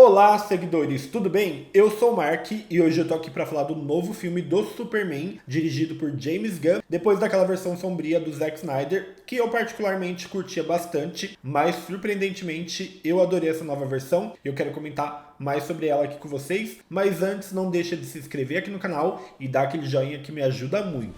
Olá, seguidores, tudo bem? Eu sou o Mark e hoje eu tô aqui pra falar do novo filme do Superman, dirigido por James Gunn, depois daquela versão sombria do Zack Snyder, que eu particularmente curtia bastante, mas surpreendentemente eu adorei essa nova versão e eu quero comentar mais sobre ela aqui com vocês. Mas antes, não deixa de se inscrever aqui no canal e dar aquele joinha que me ajuda muito.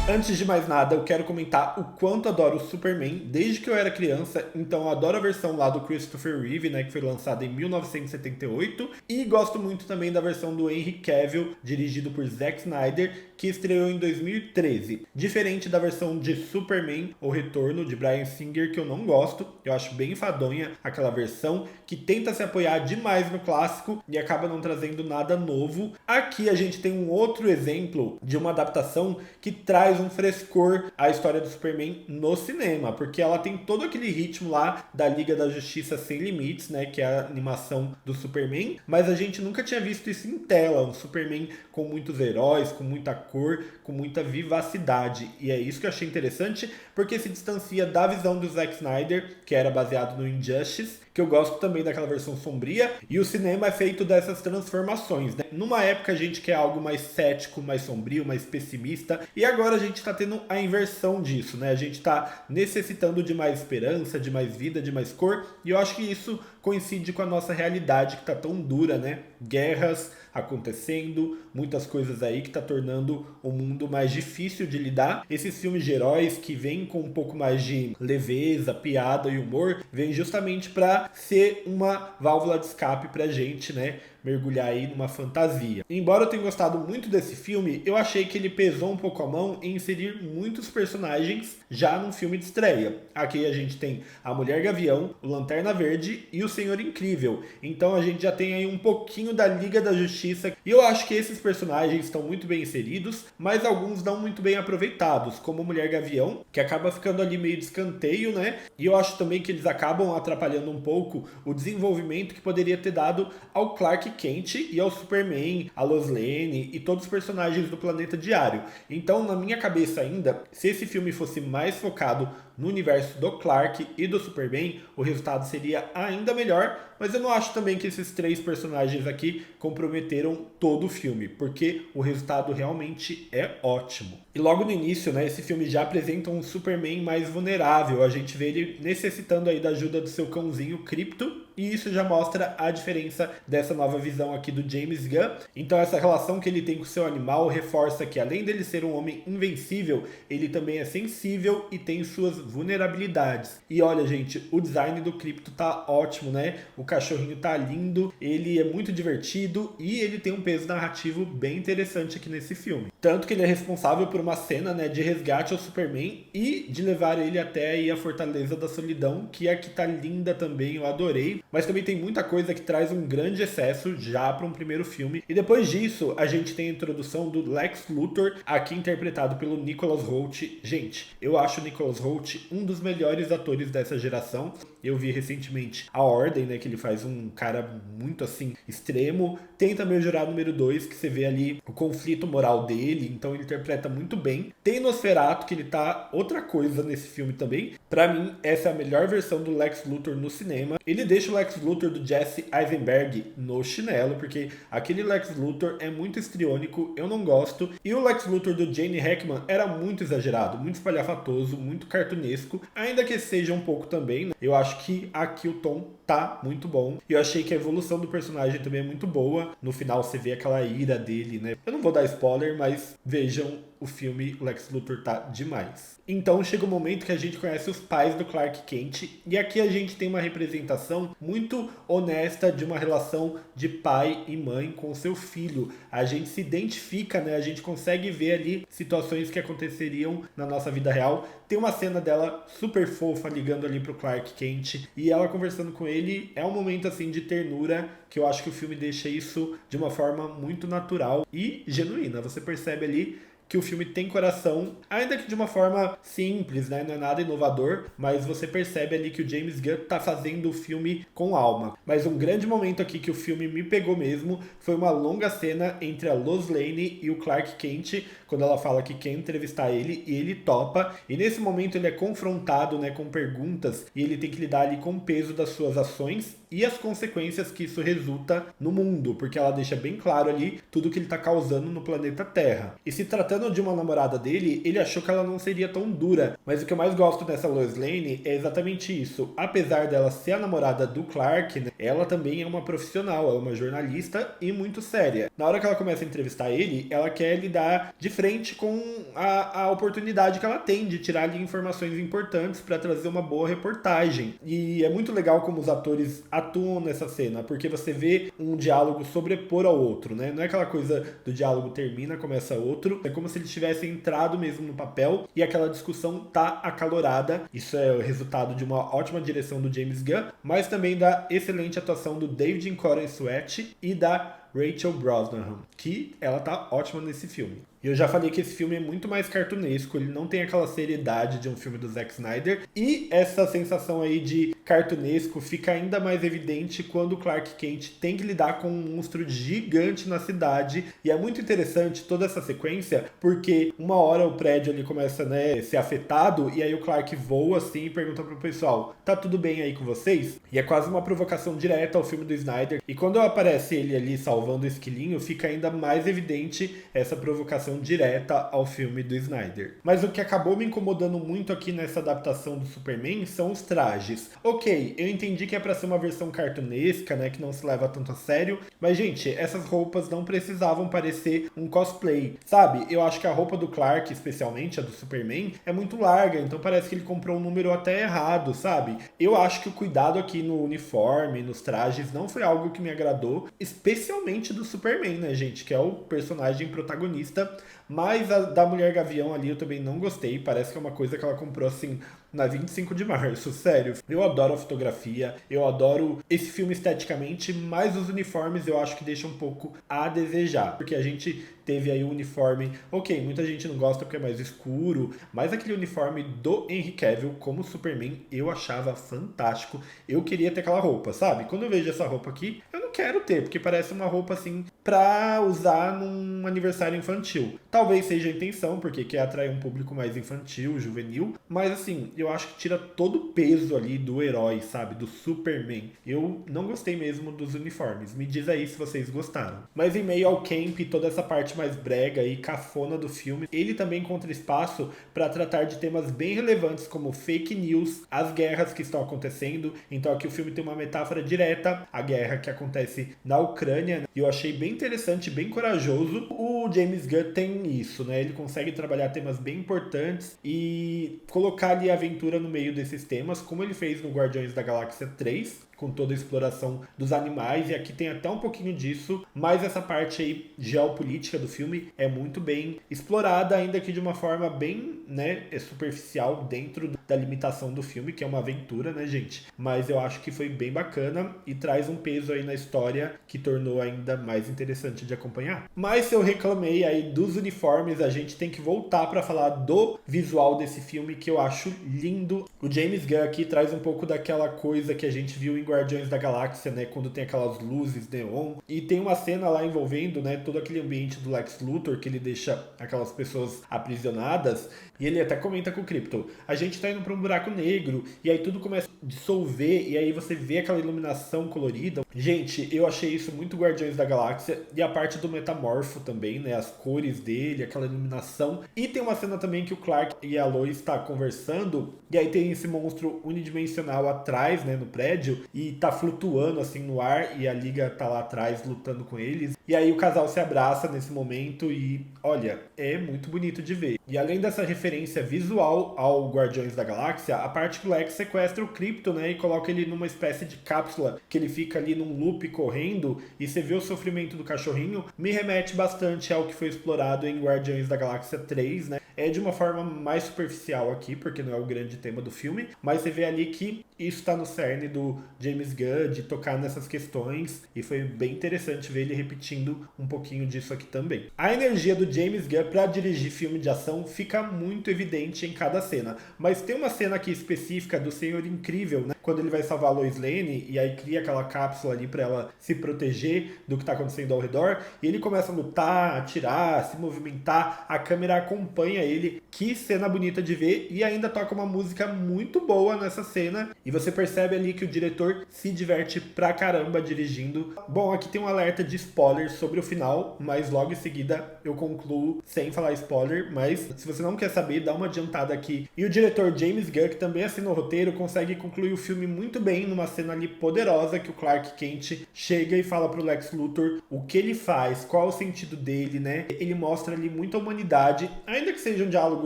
Antes de mais nada, eu quero comentar o quanto adoro o Superman desde que eu era criança, então eu adoro a versão lá do Christopher Reeve, né, que foi lançada em 1978, e gosto muito também da versão do Henry Cavill, dirigido por Zack Snyder, que estreou em 2013. Diferente da versão de Superman, O Retorno, de Bryan Singer, que eu não gosto, eu acho bem enfadonha aquela versão, que tenta se apoiar demais no clássico e acaba não trazendo nada novo. Aqui a gente tem um outro exemplo de uma adaptação que traz um frescor à história do Superman no cinema, porque ela tem todo aquele ritmo lá da Liga da Justiça Sem Limites, né, que é a animação do Superman, mas a gente nunca tinha visto isso em tela, um Superman com muitos heróis, com muita cor, com muita vivacidade, e é isso que eu achei interessante, porque se distancia da visão do Zack Snyder, que era baseado no Injustice, que eu gosto também daquela versão sombria, e o cinema é feito dessas transformações, né? Numa época a gente quer algo mais cético, mais sombrio, mais pessimista, e agora a gente está tendo a inversão disso, né? A gente está necessitando de mais esperança, de mais vida, de mais cor, e eu acho que isso coincide com a nossa realidade que está tão dura, né? Guerras acontecendo, muitas coisas aí que está tornando o mundo mais difícil de lidar. Esses filmes de heróis que vêm com um pouco mais de leveza, piada e humor, vêm justamente para ser uma válvula de escape pra gente, né? Mergulhar aí numa fantasia. Embora eu tenha gostado muito desse filme, eu achei que ele pesou um pouco a mão em inserir muitos personagens já num filme de estreia. Aqui a gente tem a Mulher Gavião, o Lanterna Verde e o Senhor Incrível. Então a gente já tem aí um pouquinho da Liga da Justiça. E eu acho que esses personagens estão muito bem inseridos, mas alguns não muito bem aproveitados, como a Mulher Gavião, que acaba ficando ali meio de escanteio, né? E eu acho também que eles acabam atrapalhando um pouco o desenvolvimento que poderia ter dado ao Clark Kent e ao Superman, a Lois Lane e todos os personagens do Planeta Diário. Então, na minha cabeça ainda, se esse filme fosse mais focado no universo do Clark e do Superman, o resultado seria ainda melhor, mas eu não acho também que esses três personagens aqui comprometeram todo o filme, porque o resultado realmente é ótimo. E logo no início, né, esse filme já apresenta um Superman mais vulnerável, a gente vê ele necessitando aí da ajuda do seu cãozinho Krypto, e isso já mostra a diferença dessa nova visão aqui do James Gunn. Então essa relação que ele tem com o seu animal reforça que além dele ser um homem invencível, ele também é sensível e tem suas vulnerabilidades. E olha, gente, o design do Krypto tá ótimo, né? O cachorrinho tá lindo, ele é muito divertido e ele tem um peso narrativo bem interessante aqui nesse filme. Tanto que ele é responsável por uma cena, né, de resgate ao Superman e de levar ele até aí a Fortaleza da Solidão, que aqui tá linda também, eu adorei. Mas também tem muita coisa que traz um grande excesso já para um primeiro filme. E depois disso, a gente tem a introdução do Lex Luthor, aqui interpretado pelo Nicholas Hoult. Gente, eu acho o Nicholas Hoult um dos melhores atores dessa geração. Eu vi recentemente A Ordem, né, que ele faz um cara muito assim, extremo. Tem também o Jurado Número 2, que você vê ali o conflito moral dele, então ele interpreta muito bem. Tem Nosferatu, que ele tá outra coisa nesse filme também. Pra mim, essa é a melhor versão do Lex Luthor no cinema. Ele deixa o Lex Luthor do Jesse Eisenberg no chinelo, porque aquele Lex Luthor é muito histriônico, eu não gosto. E o Lex Luthor do Gene Hackman era muito exagerado, muito espalhafatoso, muito cartunesco, ainda que seja um pouco também, né? Eu acho que aqui o tom tá muito bom. E eu achei que a evolução do personagem também é muito boa. No final você vê aquela ira dele, né? Eu não vou dar spoiler, mas vejam o filme, o Lex Luthor tá demais. Então chega o momento que a gente conhece os pais do Clark Kent, e aqui a gente tem uma representação muito honesta de uma relação de pai e mãe com seu filho. A gente se identifica, né? A gente consegue ver ali situações que aconteceriam na nossa vida real. Tem uma cena dela super fofa ligando ali pro Clark Kent e ela conversando com ele. É um momento assim de ternura que eu acho que o filme deixa isso de uma forma muito natural e genuína. Você percebe ali que o filme tem coração, ainda que de uma forma simples, né? Não é nada inovador, mas você percebe ali que o James Gunn tá fazendo o filme com alma. Mas um grande momento aqui que o filme me pegou mesmo foi uma longa cena entre a Lois Lane e o Clark Kent, quando ela fala que quer entrevistar ele e ele topa. E nesse momento ele é confrontado, né, com perguntas e ele tem que lidar ali com o peso das suas ações e as consequências que isso resulta no mundo, porque ela deixa bem claro ali tudo que ele está causando no planeta Terra. E se tratando de uma namorada dele, ele achou que ela não seria tão dura, mas o que eu mais gosto dessa Lois Lane é exatamente isso. Apesar dela ser a namorada do Clark, né, ela também é uma profissional, ela é uma jornalista e muito séria. Na hora que ela começa a entrevistar ele, ela quer lidar de frente com a oportunidade que ela tem de tirar ali informações importantes para trazer uma boa reportagem. E é muito legal como os atores atuam nessa cena, porque você vê um diálogo sobrepor ao outro, né? Não é aquela coisa do diálogo termina, começa outro. É como se eles tivessem entrado mesmo no papel e aquela discussão tá acalorada. Isso é o resultado de uma ótima direção do James Gunn, mas também da excelente atuação do David Incoren Sweat e da Rachel Brosnahan, que ela tá ótima nesse filme. E eu já falei que esse filme é muito mais cartunesco, ele não tem aquela seriedade de um filme do Zack Snyder, e essa sensação aí de cartunesco fica ainda mais evidente quando o Clark Kent tem que lidar com um monstro gigante na cidade, e é muito interessante toda essa sequência, porque uma hora o prédio ali começa, né, a ser afetado, e aí o Clark voa assim e pergunta pro pessoal, tá tudo bem aí com vocês? E é quase uma provocação direta ao filme do Snyder, e quando aparece ele ali salvando o esquilinho, fica ainda mais evidente essa provocação direta ao filme do Snyder. Mas o que acabou me incomodando muito aqui nessa adaptação do Superman são os trajes. Ok, eu entendi que é pra ser uma versão cartunesca, né, que não se leva tanto a sério, mas gente, essas roupas não precisavam parecer um cosplay, sabe? Eu acho que a roupa do Clark, especialmente a do Superman, é muito larga, então parece que ele comprou um número até errado, sabe? Eu acho que o cuidado aqui no uniforme, nos trajes, não foi algo que me agradou, especialmente do Superman, né, gente, que é o personagem protagonista. Mas a da Mulher Gavião ali eu também não gostei. Parece que é uma coisa que ela comprou assim na 25 de março, sério. Eu adoro a fotografia, eu adoro esse filme esteticamente, mas os uniformes eu acho que deixam um pouco a desejar. Porque a gente teve aí o uniforme, ok, muita gente não gosta porque é mais escuro, mas aquele uniforme do Henry Cavill como Superman eu achava fantástico. Eu queria ter aquela roupa, sabe? Quando eu vejo essa roupa aqui, eu não quero ter, porque parece uma roupa assim pra usar num aniversário infantil. Talvez seja a intenção, porque quer atrair um público mais infantil, juvenil, mas assim, eu acho que tira todo o peso ali do herói, sabe? Do Superman. Eu não gostei mesmo dos uniformes. Me diz aí se vocês gostaram. Mas em meio ao camp e toda essa parte mais brega e cafona do filme, ele também encontra espaço para tratar de temas bem relevantes como fake news, as guerras que estão acontecendo. Então aqui o filme tem uma metáfora direta à guerra que acontece na Ucrânia. E eu achei bem interessante, bem corajoso. O James Gunn tem isso, né? Ele consegue trabalhar temas bem importantes e colocar ali a aventura no meio desses temas, como ele fez no Guardiões da Galáxia 3, com toda a exploração dos animais, e aqui tem até um pouquinho disso, mas essa parte aí geopolítica do filme é muito bem explorada, ainda que de uma forma bem, né, superficial dentro da limitação do filme, que é uma aventura, né, gente? Mas eu acho que foi bem bacana e traz um peso aí na história que tornou ainda mais interessante de acompanhar. Mas se eu reclamei aí dos uniformes, a gente tem que voltar para falar do visual desse filme, que eu acho lindo. O James Gunn aqui traz um pouco daquela coisa que a gente viu em Guardiões da Galáxia, né, quando tem aquelas luzes neon, e tem uma cena lá envolvendo, né, todo aquele ambiente do Lex Luthor, que ele deixa aquelas pessoas aprisionadas, e ele até comenta com o Krypto, a gente tá indo pra um buraco negro, e aí tudo começa a dissolver, e aí você vê aquela iluminação colorida. Gente, eu achei isso muito Guardiões da Galáxia, e a parte do Metamorfo também, né, as cores dele, aquela iluminação, e tem uma cena também que o Clark e a Lois tá conversando, e aí tem esse monstro unidimensional atrás, né, no prédio, e tá flutuando assim no ar, e a Liga tá lá atrás lutando com eles. E aí o casal se abraça nesse momento e, olha, é muito bonito de ver. E além dessa referência visual ao Guardiões da Galáxia, a parte que o Lex sequestra o Krypto, né, e coloca ele numa espécie de cápsula, que ele fica ali num loop correndo, e você vê o sofrimento do cachorrinho, me remete bastante ao que foi explorado em Guardiões da Galáxia 3, né? É de uma forma mais superficial aqui, porque não é o grande tema do filme, mas você vê ali que isso tá no cerne do James Gunn, de tocar nessas questões, e foi bem interessante ver ele repetindo um pouquinho disso aqui também. A energia do James Gunn para dirigir filme de ação fica muito evidente em cada cena, mas tem uma cena aqui específica do Senhor Incrível, né? Quando ele vai salvar a Lois Lane e aí cria aquela cápsula ali para ela se proteger do que tá acontecendo ao redor, e ele começa a lutar, atirar, se movimentar, a câmera acompanha ele. Que cena bonita de ver, e ainda toca uma música muito boa nessa cena, e você percebe ali que o diretor se diverte pra caramba dirigindo. Bom, aqui tem um alerta de spoiler sobre o final, mas logo em seguida eu concluo sem falar spoiler, mas se você não quer saber, dá uma adiantada aqui. E o diretor James Gunn, que também assinou o roteiro, consegue concluir o filme muito bem numa cena ali poderosa que o Clark Kent chega e fala pro Lex Luthor o que ele faz, qual é o sentido dele, né? Ele mostra ali muita humanidade, ainda que seja um diálogo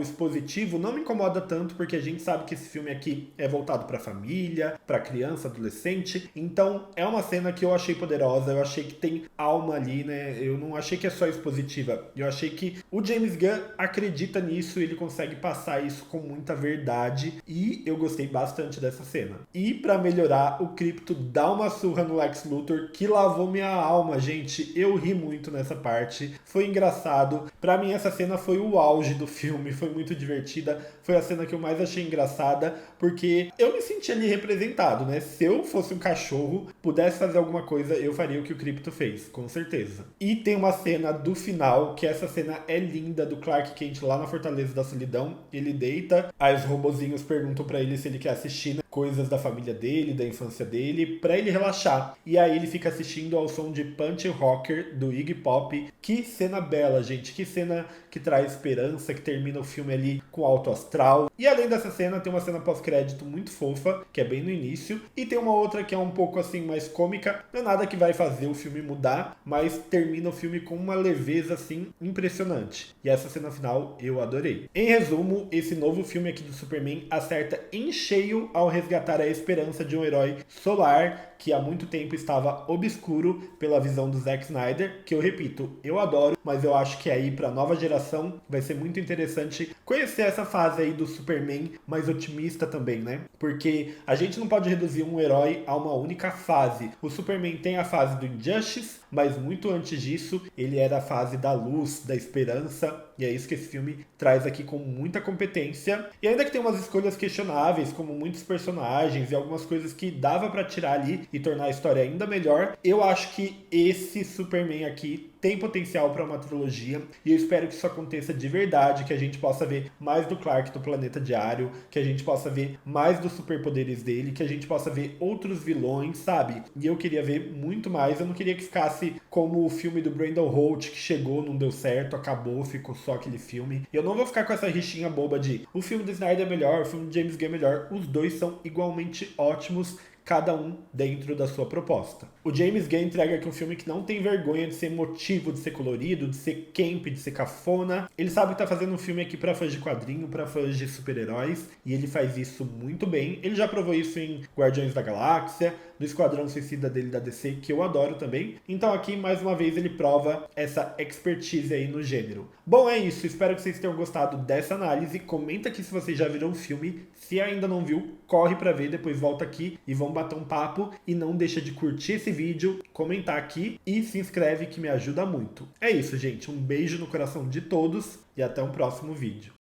expositivo, não me incomoda tanto, porque a gente sabe que esse filme aqui é voltado pra família, pra criança, adolescente, então é uma cena que eu achei poderosa, eu achei que tem alma ali, né? Eu não achei que é só expositiva, eu achei que o James Gunn acredita nisso, ele consegue passar isso com muita verdade, e eu gostei bastante dessa cena. E pra melhorar, o Krypto dá uma surra no Lex Luthor, que lavou minha alma, gente. Eu ri muito nessa parte, foi engraçado. Pra mim essa cena foi o auge do filme, foi muito divertida, foi a cena que eu mais achei engraçada, porque eu me senti ali representado, né? Se eu fosse um cachorro, pudesse fazer alguma coisa, eu faria o que o Krypto fez, com certeza. E tem uma cena do final, que essa cena é linda, do Clark Kent lá na Fortaleza da Solidão. Ele deita, aí os robozinhos perguntam pra ele se ele quer assistir, né, coisas da família dele, da infância dele, pra ele relaxar. E aí ele fica assistindo ao som de Punch Rocker, do Iggy Pop. Que cena bela, gente, que cena que traz esperança, que termina o filme ali com alto astral. E além dessa cena, tem uma cena pós-crédito muito fofa, que é bem no início, e tem uma outra que é um pouco assim mais cômica, não é nada que vai fazer o filme mudar, mas termina o filme com uma leveza assim impressionante. E essa cena final eu adorei. Em resumo, esse novo filme aqui do Superman acerta em cheio ao resgatar a esperança de um herói solar que há muito tempo estava obscuro pela visão do Zack Snyder, que eu repito, eu adoro, mas eu acho que aí pra nova geração vai ser muito interessante conhecer essa fase aí do Superman mais otimista também, né? Porque a gente não pode reduzir um herói a uma única fase. O Superman tem a fase do Injustice, mas muito antes disso, ele era a fase da luz, da esperança, e é isso que esse filme traz aqui com muita competência. E ainda que tem umas escolhas questionáveis, como muitos personagens e algumas coisas que dava pra tirar ali e tornar a história ainda melhor, eu acho que esse Superman aqui tem potencial para uma trilogia, e eu espero que isso aconteça de verdade, que a gente possa ver mais do Clark do Planeta Diário, que a gente possa ver mais dos superpoderes dele, que a gente possa ver outros vilões, sabe? E eu queria ver muito mais, eu não queria que ficasse como o filme do Brandon Holt, que chegou, não deu certo, acabou, ficou só aquele filme. Eu não vou ficar com essa rixinha boba de o filme do Snyder é melhor, o filme do James Gunn é melhor, os dois são igualmente ótimos, cada um dentro da sua proposta. O James Gunn entrega aqui um filme que não tem vergonha de ser emotivo, de ser colorido, de ser camp, de ser cafona. Ele sabe que tá fazendo um filme aqui pra fãs de quadrinho, pra fãs de super-heróis, e ele faz isso muito bem. Ele já provou isso em Guardiões da Galáxia, no Esquadrão Suicida dele da DC, que eu adoro também. Então aqui, mais uma vez, ele prova essa expertise aí no gênero. Bom, é isso. Espero que vocês tenham gostado dessa análise. Comenta aqui se vocês já viram o filme. Se ainda não viu, corre pra ver, depois volta aqui e vamos bater um papo. E não deixa de curtir esse vídeo, comentar aqui e se inscreve que me ajuda muito. É isso, gente. Um beijo no coração de todos e até um próximo vídeo.